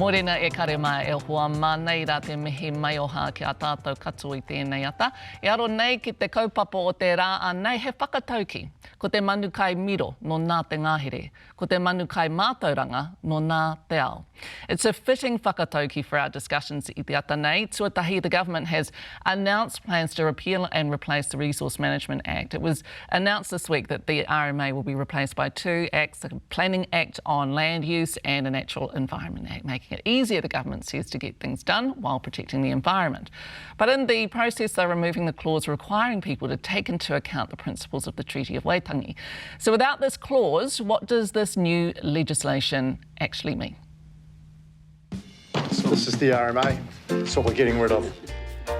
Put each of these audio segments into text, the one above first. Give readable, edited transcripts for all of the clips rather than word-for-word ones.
Morena e kare mai e hoa mānei rā te mihi mai oha ki a tātou katoa I tēnei ata. E aro nei ki te kaupapa o te rā anei he whakatauki. Ko te manukai miro no nā te ngahere. Ko te manukai mātauranga no nā te ao. It's a fitting whakatauki for our discussions I te ata nei. Tuatahi, the government has announced plans to repeal and replace the Resource Management Act. It was announced this week that the RMA will be replaced by two acts, the Planning Act on Land Use and a Natural Environment Act, making it easier, the government says, to get things done while protecting the environment. But in the process, they're removing the clause requiring people to take into account the principles of the Treaty of Waitangi. So without this clause, what does this new legislation actually mean? So this is the RMA. That's what we're getting rid of.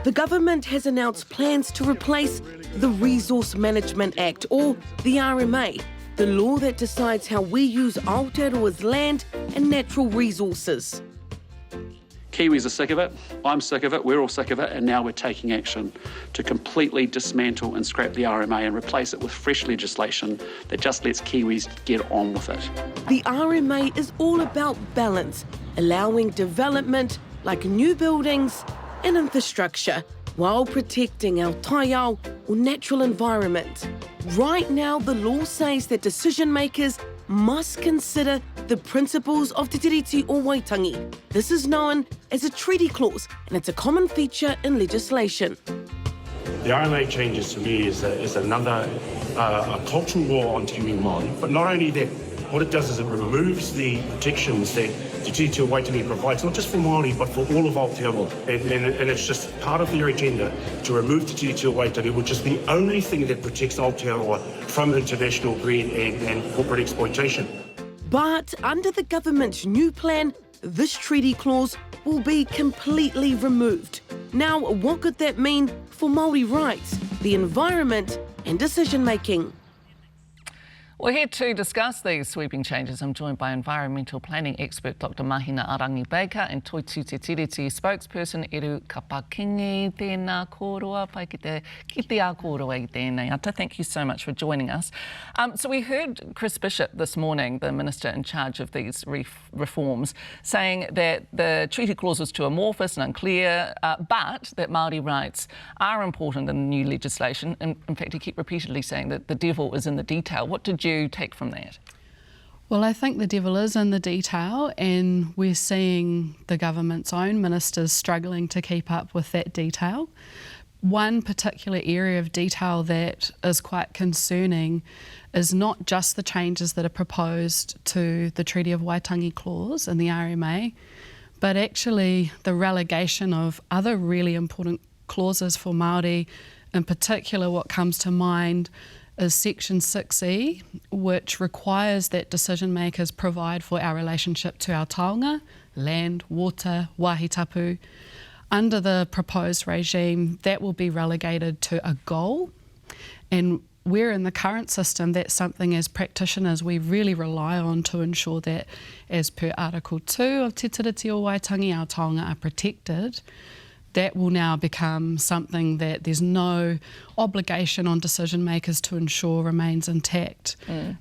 The government has announced plans to replace the Resource Management Act, or the RMA, the law that decides how we use Aotearoa's land and natural resources. Kiwis are sick of it, I'm sick of it, we're all sick of it, and now we're taking action to completely dismantle and scrap the RMA and replace it with fresh legislation that just lets Kiwis get on with it. The RMA is all about balance, allowing development like new buildings and infrastructure while protecting our taiao or natural environment. Right now, the law says that decision makers must consider the principles of Te Tiriti o Waitangi. This is known as a treaty clause, and it's a common feature in legislation. The RMA changes to me is another a cultural law on Te Iwi Māori, but not only that, what it does is it removes the protections that Te Tiriti o Waitangi provides, not just for Māori, but for all of Aotearoa. And it's just part of their agenda to remove Te Tiriti o Waitangi, which is the only thing that protects Aotearoa from international greed and corporate exploitation. But under the government's new plan, this treaty clause will be completely removed. Now, what could that mean for Māori rights, the environment and decision-making? We're here to discuss these sweeping changes. I'm joined by environmental planning expert Dr. Mahina-a-Rangi and Toitu Te Tiriti spokesperson Kapa-Kingi. Tēnā kōrua, pai ki te a kōrua I tēnei ata. Thank you so much for joining us. So we heard Chris Bishop this morning, the minister in charge of these reforms, saying that the treaty clause was too amorphous and unclear, but that Māori rights are important in the new legislation. And in fact, he kept repeatedly saying that the devil is in the detail. What did you take from that? Well, I think the devil is in the detail, and we're seeing the government's own ministers struggling to keep up with that detail. One particular area of detail that is quite concerning is not just the changes that are proposed to the Treaty of Waitangi clause in the RMA, but actually the relegation of other really important clauses for Māori. In particular, what comes to mind is Section 6E, which requires that decision makers provide for our relationship to our taonga, land, water, wāhi tapu. Under the proposed regime, that will be relegated to a goal. And where in the current system, that's something as practitioners we really rely on to ensure that, as per Article 2 of Te Tiriti o Waitangi, our taonga are protected. That will now become something that there's no obligation on decision makers to ensure remains intact.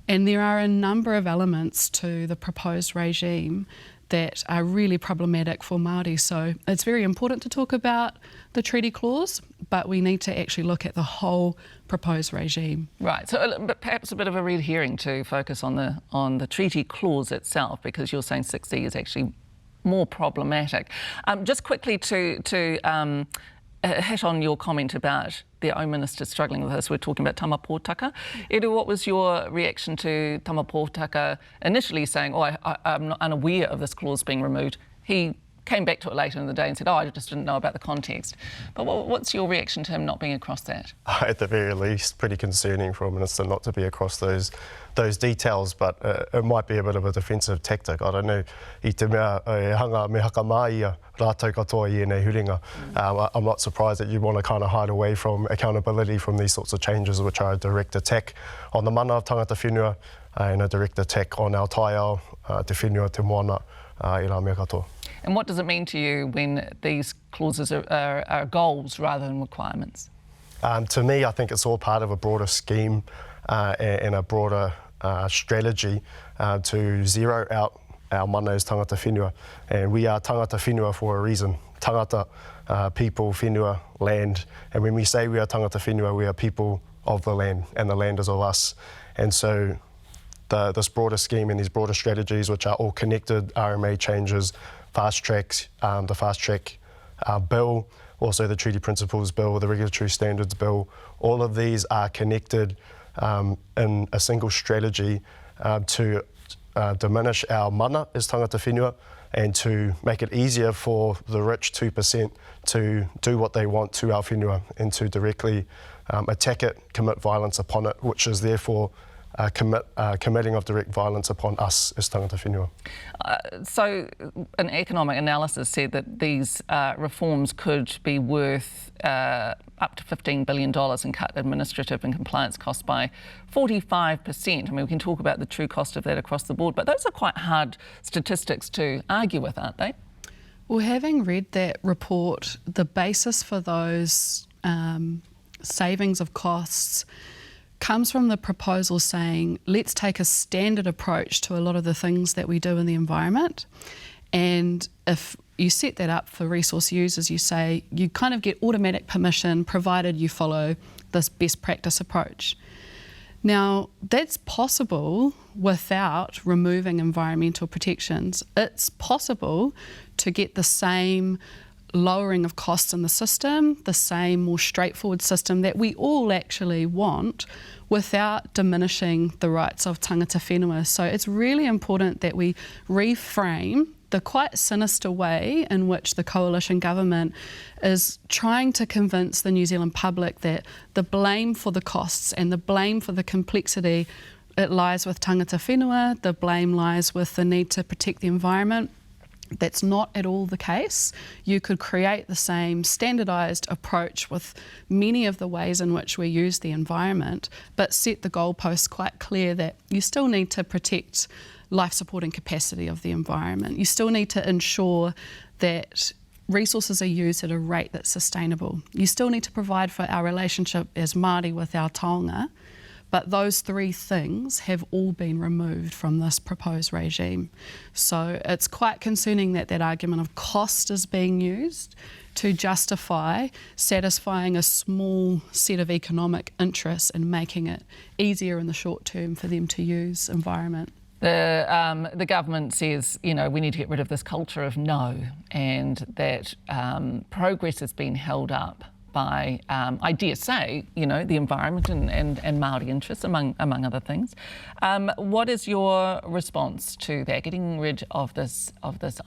And there are a number of elements to the proposed regime that are really problematic for Māori. So it's very important to talk about the treaty clause, but we need to actually look at the whole proposed regime. Right, so but perhaps a bit of a red herring to focus on the treaty clause itself, because you're saying 6E is actually more problematic. Just quickly to hit on your comment about their own minister struggling with this, we're talking about Tama Pōtaka. Edu, what was your reaction to Tama Pōtaka initially saying, I'm not unaware of this clause being removed? He came back to it later in the day and said, I just didn't know about the context. But what's your reaction to him not being across that? At the very least, pretty concerning for a minister not to be across those details, but it might be a bit of a defensive tactic. I don't know, I te mea hanga me haka mai ia rātou katoa I nei huringa. I'm not surprised that you want to kind of hide away from accountability from these sorts of changes, which are a direct attack on the mana of tangata whenua and a direct attack on our taiao, te whenua, te moana, I rā mea katoa. And what does it mean to you when these clauses are goals rather than requirements? To me, I think it's all part of a broader scheme and a broader strategy to zero out our mana is tangata whenua, and we are tangata whenua for a reason. Tangata, people, whenua, land, and when we say we are tangata whenua, we are people of the land, and the land is of us. And so this broader scheme and these broader strategies, which are all connected, RMA changes, fast tracks, the fast track bill, also the Treaty Principles Bill, the Regulatory Standards Bill, all of these are connected in a single strategy to diminish our mana as tangata whenua and to make it easier for the rich 2% to do what they want to our whenua and to directly attack it, commit violence upon it, which is therefore committing of direct violence upon us as tangata whenua. So an economic analysis said that these reforms could be worth up to $15 billion and cut administrative and compliance costs by 45%. I mean, we can talk about the true cost of that across the board, but those are quite hard statistics to argue with, aren't they? Well, having read that report, the basis for those savings of costs comes from the proposal saying, let's take a standard approach to a lot of the things that we do in the environment. And if you set that up for resource users, you say you kind of get automatic permission provided you follow this best practice approach. Now, that's possible without removing environmental protections. It's possible to get the same lowering of costs in the system, the same more straightforward system that we all actually want without diminishing the rights of tangata whenua. So it's really important that we reframe the quite sinister way in which the coalition government is trying to convince the New Zealand public that the blame for the costs and the blame for the complexity, it lies with tangata whenua, the blame lies with the need to protect the environment. That's not at all the case. You could create the same standardised approach with many of the ways in which we use the environment, but set the goalposts quite clear that you still need to protect life supporting capacity of the environment. You still need to ensure that resources are used at a rate that's sustainable. You still need to provide for our relationship as Māori with our taonga, but those three things have all been removed from this proposed regime. So it's quite concerning that that argument of cost is being used to justify satisfying a small set of economic interests and making it easier in the short term for them to use environment. The government says, you know, we need to get rid of this culture of no, and that progress has been held up by, I dare say, you know, the environment and Māori interests, among other things. What is your response to that, getting rid of this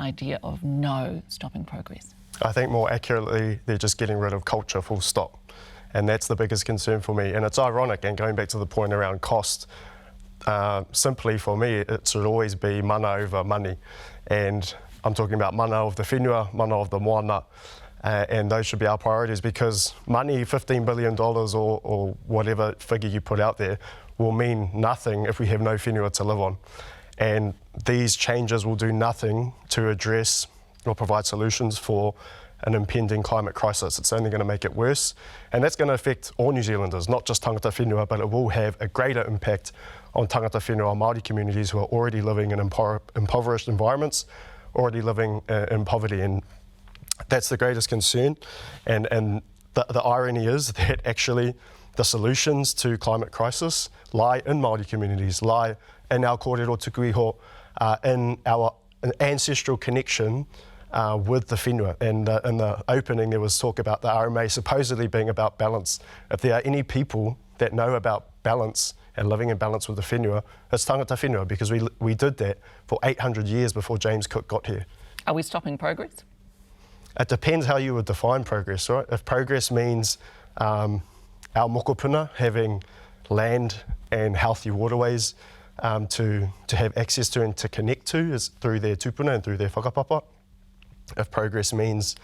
idea of no stopping progress? I think more accurately, they're just getting rid of culture, full stop. And that's the biggest concern for me. And it's ironic, and going back to the point around cost, simply for me, it should always be mana over money. And I'm talking about mana of the whenua, mana of the moana, and those should be our priorities, because money, $15 billion or whatever figure you put out there, will mean nothing if we have no whenua to live on. And these changes will do nothing to address or provide solutions for an impending climate crisis. It's only going to make it worse. And that's going to affect all New Zealanders, not just tangata whenua, but it will have a greater impact on tangata whenua Māori communities who are already living in impoverished environments, already living in poverty. And that's the greatest concern. And the irony is that actually the solutions to climate crisis lie in Māori communities, lie in our kōrero tuku iho, in our ancestral connection with the whenua. And in the opening there was talk about the RMA supposedly being about balance. If there are any people that know about balance and living in balance with the whenua, it's tangata whenua, because we did that for 800 years before James Cook got here. Are we stopping progress? It depends how you would define progress, right? If progress means our mokopuna having land and healthy waterways to have access to and to connect to is through their tupuna and through their whakapapa. If progress means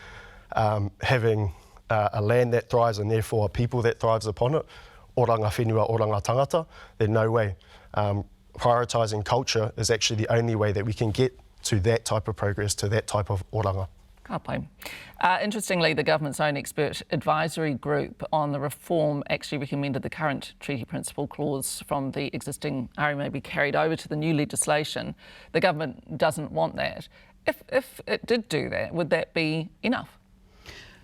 having a land that thrives and therefore a people that thrives upon it, oranga whenua, oranga tangata, then no way. Prioritising culture is actually the only way that we can get to that type of progress, to that type of oranga. Ka pai. Interestingly, the government's own expert advisory group on the reform actually recommended the current treaty principle clause from the existing RMA be carried over to the new legislation. The government doesn't want that. If it did do that, would that be enough?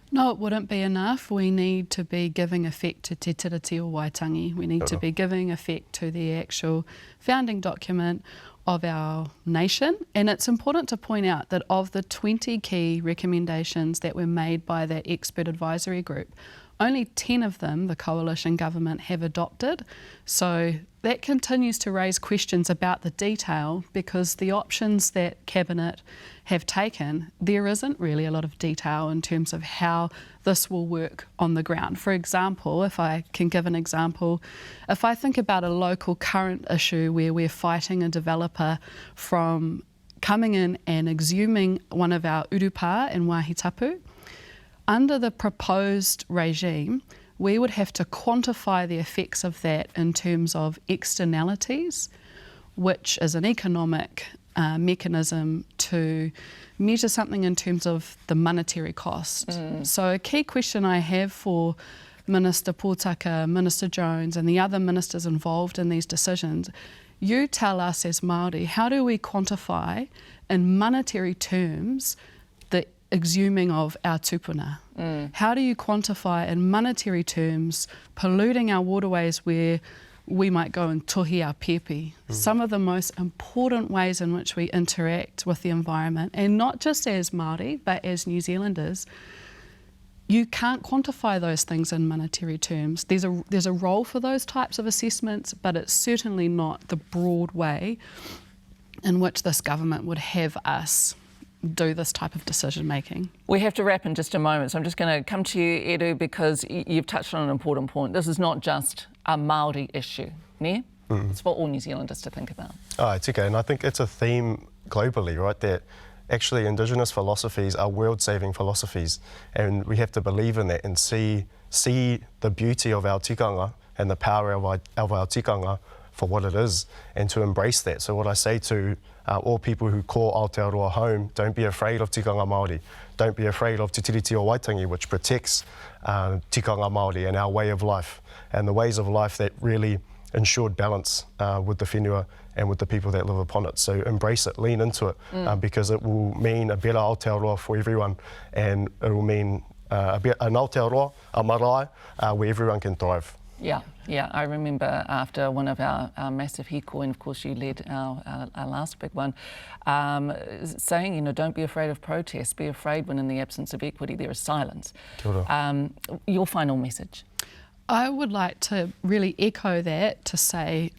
No, it wouldn't be enough. We need to be giving effect to Te Tiriti o Waitangi. We need to be giving effect to the actual founding document of our nation. And it's important to point out that of the 20 key recommendations that were made by that expert advisory group, only 10 of them the coalition government have adopted. So that continues to raise questions about the detail, because the options that Cabinet have taken, there isn't really a lot of detail in terms of how this will work on the ground. For example, if I can give an example, if I think about a local current issue where we're fighting a developer from coming in and exhuming one of our urupa in Wāhi-Tapu, under the proposed regime, we would have to quantify the effects of that in terms of externalities, which is an economic mechanism to measure something in terms of the monetary cost. So a key question I have for Minister Pōtaka, Minister Jones and the other ministers involved in these decisions, you tell us as Māori, how do we quantify in monetary terms the exhuming of our tupuna? How do you quantify in monetary terms polluting our waterways where we might go and tohi our pepe? Some of the most important ways in which we interact with the environment, and not just as Māori but as New Zealanders, you can't quantify those things in monetary terms. There's a role for those types of assessments, but it's certainly not the broad way in which this government would have us do this type of decision making. We have to wrap in just a moment, so I'm just going to come to you, Edu, because you've touched on an important point. This is not just a Māori issue, ne? It's for all New Zealanders to think about. Oh, it's okay, and I think it's a theme globally, right, that actually Indigenous philosophies are world-saving philosophies, and we have to believe in that and see the beauty of our tikanga and the power of our tikanga for what it is, and to embrace that. So what I say to all people who call Aotearoa home, don't be afraid of tikanga Māori. Don't be afraid of Te Tiriti o Waitangi, which protects tikanga Māori and our way of life, and the ways of life that really ensured balance with the whenua and with the people that live upon it. So embrace it, lean into it, because it will mean a better Aotearoa for everyone, and it will mean an Aotearoa, a Marae, where everyone can thrive. Yeah, I remember after one of our massive hiko, and of course you led our last big one, saying, don't be afraid of protest, be afraid when in the absence of equity there is silence. Your final message? I would like to really echo that, to say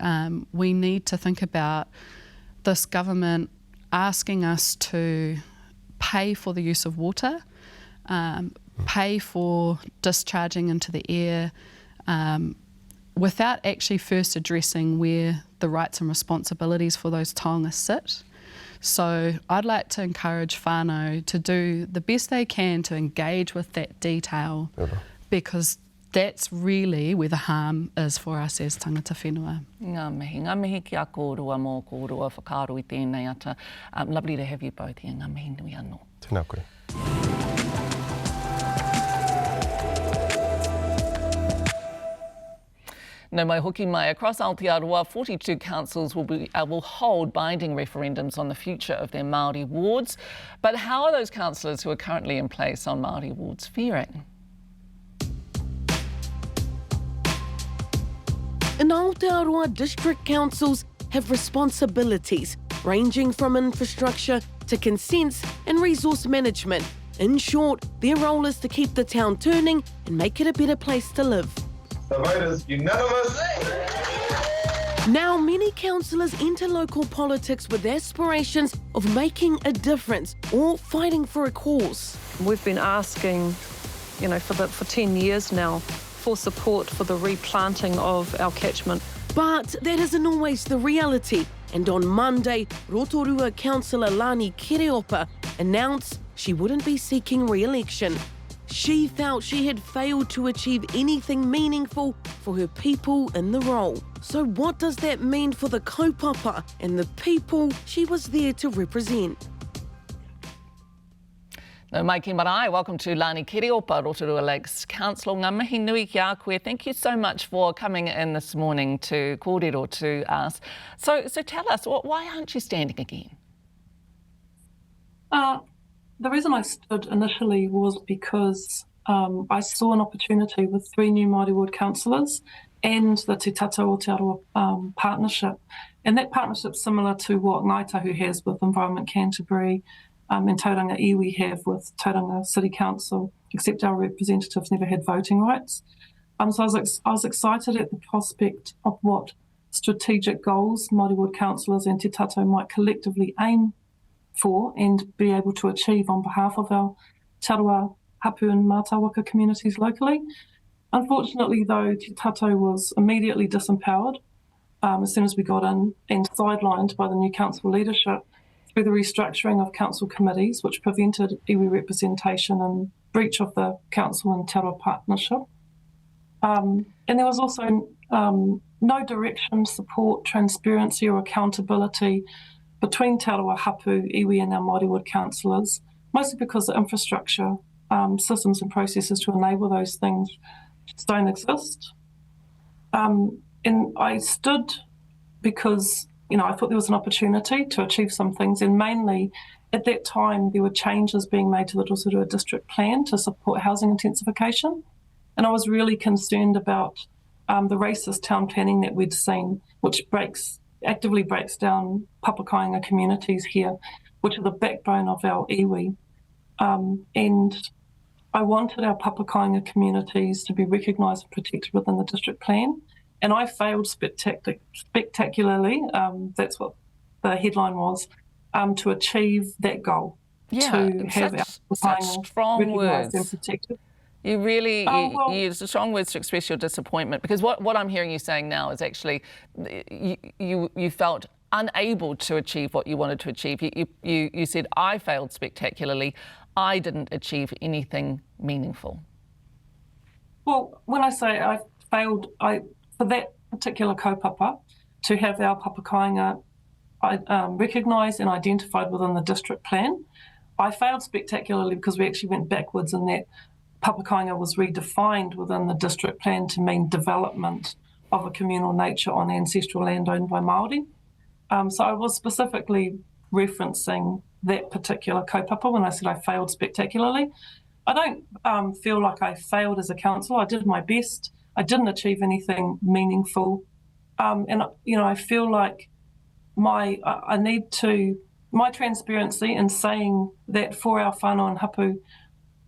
we need to think about this government asking us to pay for the use of water, pay for discharging into the air, without actually first addressing where the rights and responsibilities for those taonga sit. So I'd like to encourage whānau to do the best they can to engage with that detail, because that's really where the harm is for us as tangata whenua. Ngā mihi ki a kōrua mō kōrua whakaaro I tēnei ata. Lovely to have you both here. Ngā mihi nui anō. Tēnā koe. No mai hoki mai. Across Aotearoa, 42 councils will hold binding referendums on the future of their Māori wards. But how are those councillors who are currently in place on Māori wards faring? And Aotearoa district councils have responsibilities ranging from infrastructure to consents and resource management. In short, their role is to keep the town turning and make it a better place to live. The vote is unanimous. Now many councillors enter local politics with aspirations of making a difference or fighting for a cause. We've been asking, for 10 years now, for support for the replanting of our catchment. But that isn't always the reality. And on Monday, Rotorua councillor Lani Kereopa announced she wouldn't be seeking re-election. She felt she had failed to achieve anything meaningful for her people in the role. So what does that mean for the kaupapa and the people she was there to represent? No mai ki marae, welcome to Lani Kereopa, Rotorua Lakes Council. Ngā mihi nui ki a koe. Thank you so much for coming in this morning to kōrero to us. So tell us, why aren't you standing again? The reason I stood initially was because I saw an opportunity with 3 new Māori Ward councillors and the Te Tata o Te Aroa partnership. And that partnership's similar to what Ngāi Tahu has with Environment Canterbury, and Tauranga Iwi have with Tauranga City Council, except our representatives never had voting rights. So I was excited at the prospect of what strategic goals Māori Ward councillors and Te Tato might collectively aim for and be able to achieve on behalf of our Tauranga, Hapu and Mātāwaka communities locally. Unfortunately, though, Te Tato was immediately disempowered as soon as we got in and sidelined by the new council leadership through the restructuring of council committees, which prevented iwi representation and breach of the council and Te Aroa partnership. And there was also no direction, support, transparency or accountability between Te Aroa, Hapu, iwi and our Māori Ward councillors, mostly because the infrastructure, systems and processes to enable those things just don't exist. And I stood because I thought there was an opportunity to achieve some things, and mainly at that time there were changes being made to the Rotorua district plan to support housing intensification, and I was really concerned about the racist town planning that we'd seen, which actively breaks down Kapa-Kingi communities here, which are the backbone of our iwi, and I wanted our Kapa-Kingi communities to be recognised and protected within the district plan. And I failed spectacularly, that's what the headline was, to achieve that goal. Yeah, to have such strong words. And protected. You really use strong words to express your disappointment, because what I'm hearing you saying now is actually you felt unable to achieve what you wanted to achieve. You said, I failed spectacularly. I didn't achieve anything meaningful. Well, when I say I failed, for that particular kaupapa, to have our Kapa-Kingi recognised and identified within the district plan, I failed spectacularly because we actually went backwards in that Kapa-Kingi was redefined within the district plan to mean development of a communal nature on ancestral land owned by Māori. So I was specifically referencing that particular kaupapa when I said I failed spectacularly. I don't feel like I failed as a councillor. I did my best. I didn't achieve anything meaningful. And I feel like my transparency in saying that for our whānau and hapu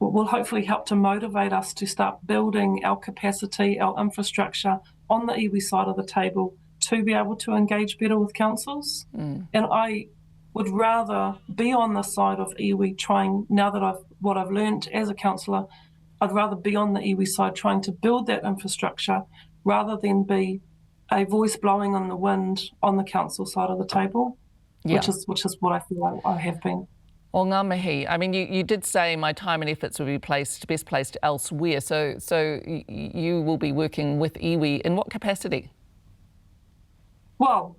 will hopefully help to motivate us to start building our capacity, our infrastructure on the iwi side of the table to be able to engage better with councils. And I would rather be on the side of iwi trying, now that what I've learned as a councillor, I'd rather be on the iwi side trying to build that infrastructure rather than be a voice blowing on the wind on the council side of the table, which is what I feel I have been. O ngā mihi, I mean, you did say my time and efforts will be best placed elsewhere, so you will be working with iwi in what capacity? Well,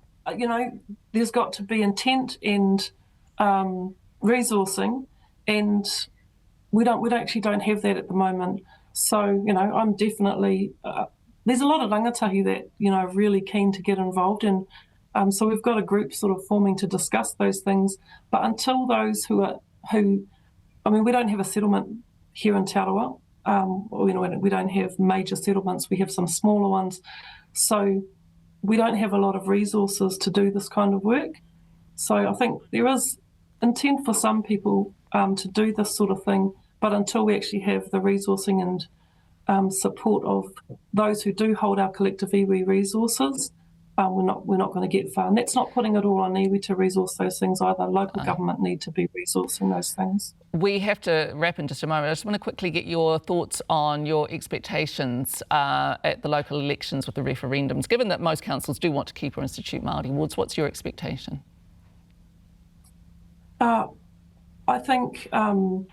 there's got to be intent and resourcing, and we actually don't have that at the moment. So, I'm definitely, there's a lot of rangatahi that, are really keen to get involved in. So we've got a group sort of forming to discuss those things. But until those we don't have a settlement here in Te Aroa. We don't have major settlements. We have some smaller ones. So we don't have a lot of resources to do this kind of work. So I think there is intent for some people to do this sort of thing, but until we actually have the resourcing and support of those who do hold our collective iwi resources, we're not going to get far. And that's not putting it all on iwi to resource those things either. Local government need to be resourcing those things. We have to wrap in just a moment. I just want to quickly get your thoughts on your expectations at the local elections with the referendums. Given that most councils do want to keep or institute Māori wards, what's your expectation? I think, who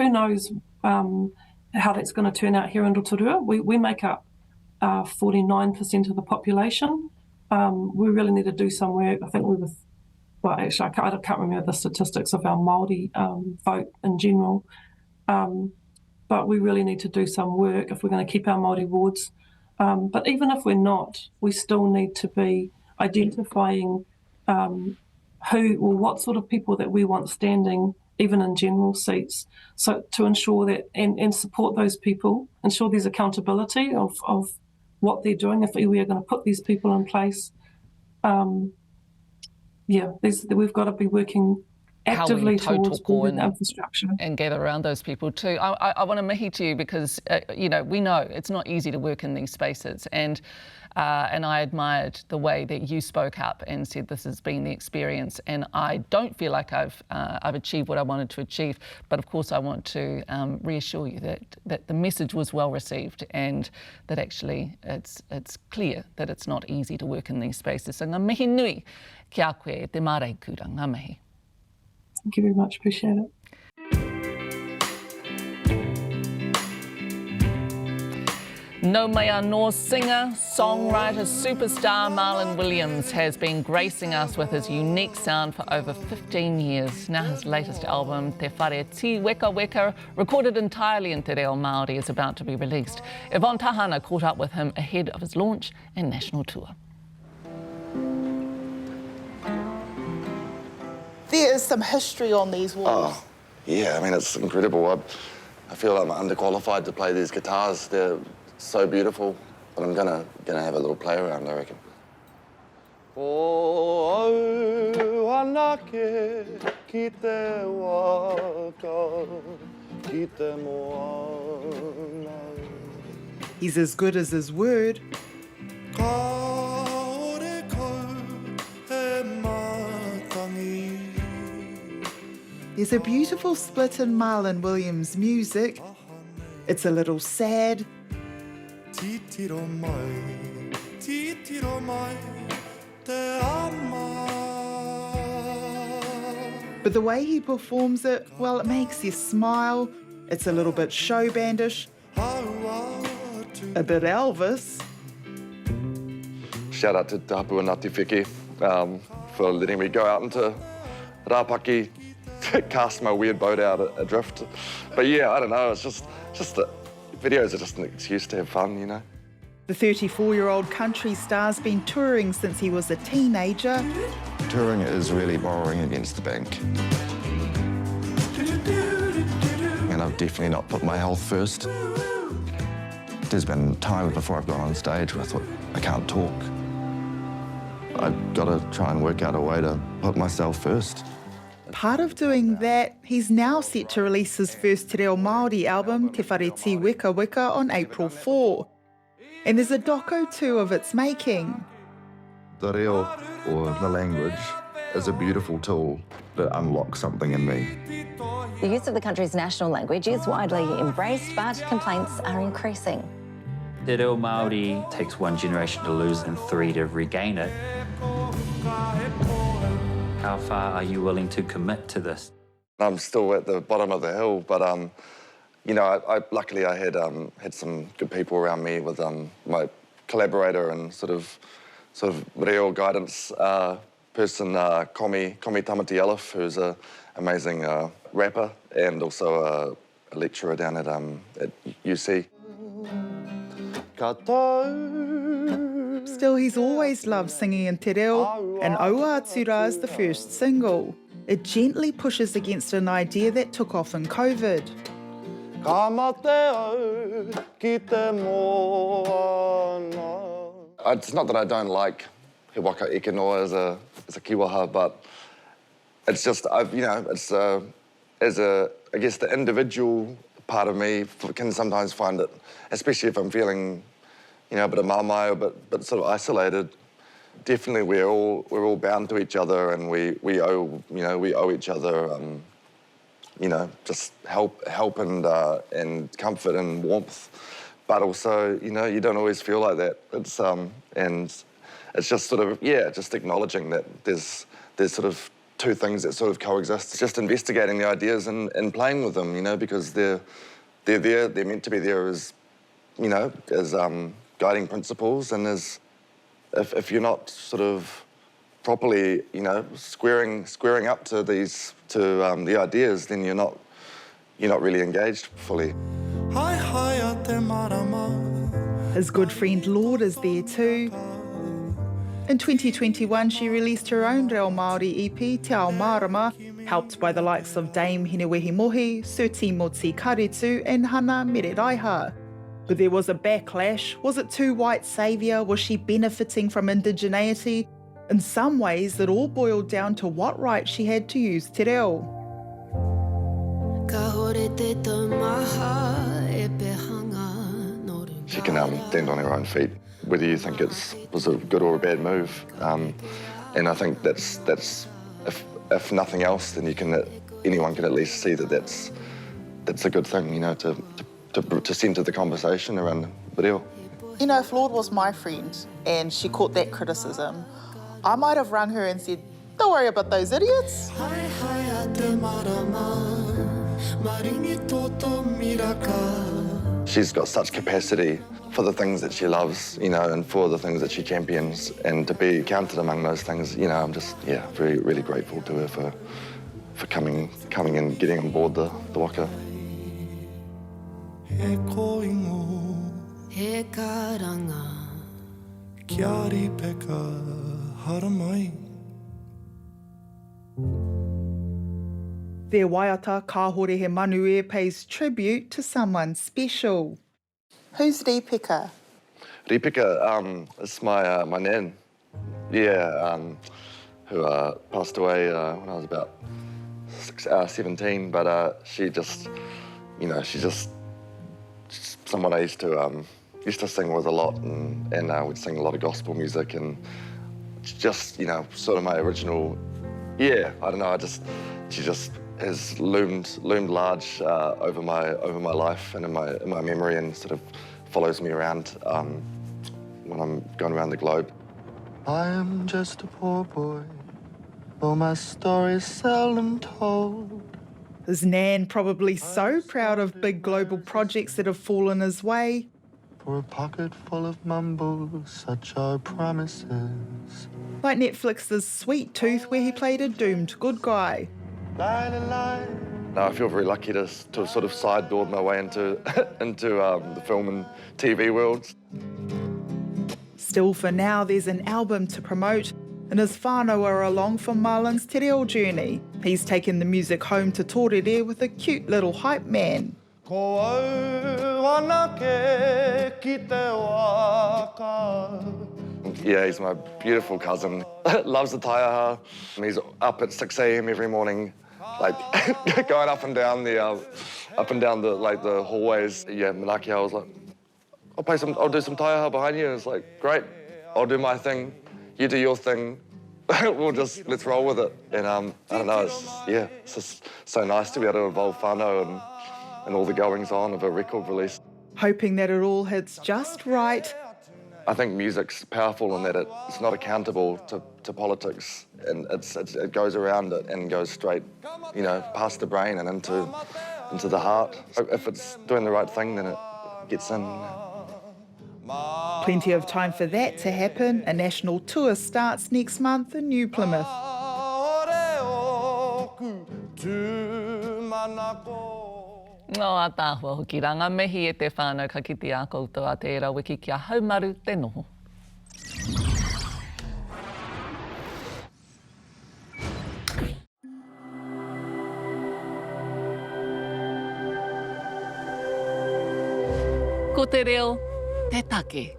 knows how that's going to turn out here in Rotorua. We make up 49% of the population. We really need to do some work. I think we were well, actually, I can't remember the statistics of our Māori vote in general, but we really need to do some work if we're going to keep our Māori wards. But even if we're not, we still need to be identifying what sort of people that we want standing, even in general seats, so to ensure that and support those people, ensure there's accountability of what they're doing if we are going to put these people in place. We've got to be working actively towards building infrastructure and gather around those people too. I want to mihi to you because we know it's not easy to work in these spaces, and I admired the way that you spoke up and said this has been the experience, and I don't feel like I've achieved what I wanted to achieve, but of course I want to reassure you that the message was well received and that actually it's clear that it's not easy to work in these spaces. So ngā mihi nui ki a koe te Marae kura, ngā mihi. Thank you very much, appreciate it. No mea nor singer, songwriter, superstar Marlon Williams has been gracing us with his unique sound for over 15 years. Now his latest album, Te Whare Ti Weka Weka, recorded entirely in te reo Māori, is about to be released. Yvonne Tahana caught up with him ahead of his launch and national tour. There is some history on these walls. Oh, yeah, I mean, it's incredible. I feel I'm underqualified to play these guitars. They're so beautiful, but I'm gonna have a little play around, I reckon. Oh, anake ki te waka, ki te moana. He's as good as his word. There's a beautiful split in Marlon Williams' music. It's a little sad, but the way he performs it, well, it makes you smile. It's a little bit showbandish, a bit Elvis. Shout out to Tapu and Ngāti Whiki for letting me go out into Rapaki, cast my weird boat out adrift. But yeah, I don't know, it's just that videos are just an excuse to have fun, you know. The 34-year-old country star's been touring since he was a teenager. Touring is really borrowing against the bank. And I've definitely not put my health first. There's been times before I've gone on stage where I thought, I can't talk. I've got to try and work out a way to put myself first. Part of doing that, he's now set to release his first te reo Māori album, Te Whare Ti Weka Weka, on April 4. And there's a doco too of its making. The reo, or the language, is a beautiful tool that unlocks something in me. The use of the country's national language is widely embraced, but complaints are increasing. Te reo Māori takes one generation to lose and 3 to regain it. How far are you willing to commit to this? I'm still at the bottom of the hill, but you know, luckily I had some good people around me with my collaborator and sort of reo guidance person, Komi Tamati Elif, who's an amazing rapper and also a lecturer down at UC. Still, he's always loved singing in te reo, and Aua Atura is the first single. It gently pushes against an idea that took off in COVID. It's not that I don't like he waka eke noa as a kiwaha, but it's just, I guess the individual part of me can sometimes find it, especially if I'm feeling, a bit of mamai, but sort of isolated. Definitely, we're all bound to each other, and we owe each other, just help and comfort and warmth. But also, you don't always feel like that. It's and it's just sort of just acknowledging that there's sort of two things that sort of coexist. It's just investigating the ideas and playing with them, because they're there. They're meant to be there as guiding principles, and as if you're not sort of properly, you know, squaring up to these the ideas, then you're not really engaged fully. His good friend Lord is there too. In 2021, she released her own reo Māori EP, Te Ao Marama, helped by the likes of Dame Hinewehi Mohi, Sir Timothy Karetu and Hana Mereraiha. But there was a backlash. Was it too white saviour? Was she benefiting from indigeneity? In some ways, it all boiled down to what right she had to use te reo. She can stand on her own feet, whether you think it was a good or a bad move. And I think that's if nothing else, then anyone can at least see that that's a good thing, you know, to centre the conversation around the reo. You know, if Lord was my friend and she caught that criticism, I might have rung her and said, don't worry about those idiots. She's got such capacity for the things that she loves, you know, and for the things that she champions, and to be counted among those things, you know, I'm just, very, really grateful to her for coming and getting on board the waka. Their waiata Kāhore he Manue pays tribute to someone special. Who's Ripeka? Ripeka is my nan, who passed away when I was about 17, but she just someone I used to sing with a lot, and we'd sing a lot of gospel music, and just, you know, sort of my original, I don't know, she just has loomed large over my life and in my memory, and sort of follows me around when I'm going around the globe. I am just a poor boy, though my story's seldom told. His nan probably so proud of big global projects that have fallen his way. For a pocket full of mumbles, such are promises. Like Netflix's Sweet Tooth, where he played a doomed good guy. No, I feel very lucky to sort of sideboard my way into the film and TV worlds. Still, for now, there's an album to promote, and his whānau are along for Marlon's te reo journey. He's taken the music home to Torere with a cute little hype man. Yeah, he's my beautiful cousin. Loves the taiaha. He's up at 6 a.m. every morning, like going up and down the hallways. Yeah, Manaki, I was like, I'll do some taiaha behind you. And it's like, great, I'll do my thing, you do your thing. let's roll with it. And I don't know, it's just so nice to be able to involve whānau and all the goings on of a record release. Hoping that it all hits just right. I think music's powerful in that it's not accountable to politics, and it goes around it and goes straight, you know, past the brain and into the heart. If it's doing the right thing, then it gets in. Plenty of time for that to happen. A national tour starts next month in New Plymouth. No a tāhua hoki ranga mehi e te whānau ka kiti a koutou a te era wiki kia haumaru te noho. Ko te reo, te take.